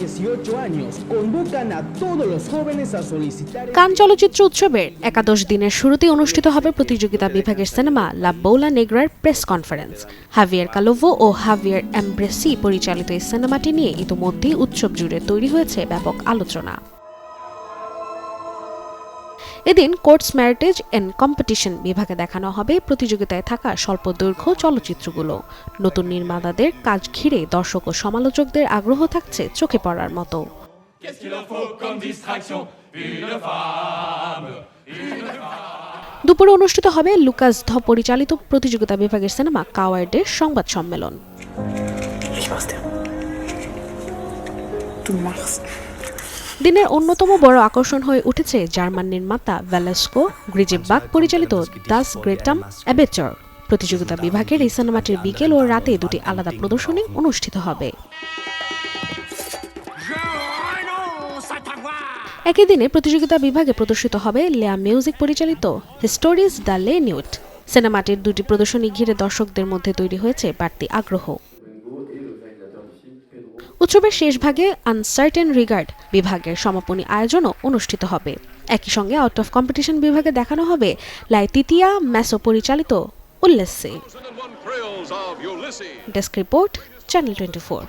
18 años convocan a todos los jóvenes a solicitar কান চলচ্চিত্র উৎসবের 11 দিনের শুরুতেই অনুষ্ঠিত হবে প্রতিযোগিতা বিভাগের সিনেমা লা বোলা নেগ্রার প্রেস কনফারেন্স। হাভিয়ার কালোভো ও হাভিয়ার এমব্রেসি পরিচালিত এই সিনেমাটি নিয়ে ইতোমধ্যেই উৎসব জুড়ে তৈরি হয়েছে ব্যাপক আলোচনা। এদিন কোর্টস ম্যারিটেজ এন্ড কম্পিটিশন বিভাগে দেখানো হবে প্রতিযোগিতায় থাকা স্বল্প দৈর্ঘ্য চলচ্চিত্রগুলো। নতুন নির্মাতাদের কাজ ঘিরে দর্শক ও সমালোচকদের আগ্রহ থাকছে চোখে পড়ার মতো। দুপুরে অনুষ্ঠিত হবে লুকাস ধ পরিচালিত প্রতিযোগিতা বিভাগের সিনেমা কাওয়ার্ডের সংবাদ সম্মেলন। দিনের অন্যতম বড় আকর্ষণ হয়ে উঠেছে জার্মান নির্মাতা ভ্যালেস্কো গ্রিজেবাক পরিচালিত দাস গ্রেটাম অ্যাবেচর। প্রতিযোগিতা বিভাগের এই সিনেমাটির বিকেল ও রাতে দুটি আলাদা প্রদর্শনী অনুষ্ঠিত হবে। একই দিনে প্রতিযোগিতা বিভাগে প্রদর্শিত হবে লেয়া মিউজিক পরিচালিত হিস্টোরিজ দ্য লে নিউট। সিনেমাটির দুটি প্রদর্শনী ঘিরে দর্শকদের মধ্যে তৈরি হয়েছে বাড়তি আগ্রহ। উৎসবের শেষ ভাগে আনসার্টেন রিগার্ড বিভাগের সমাপনী আয়োজনও অনুষ্ঠিত হবে। একই সঙ্গে আউট অফ কম্পিটিশন বিভাগে দেখানো হবে লাইতিতিয়া ম্যাসো পরিচালিত উল্লেসে। Desk report, channel 24।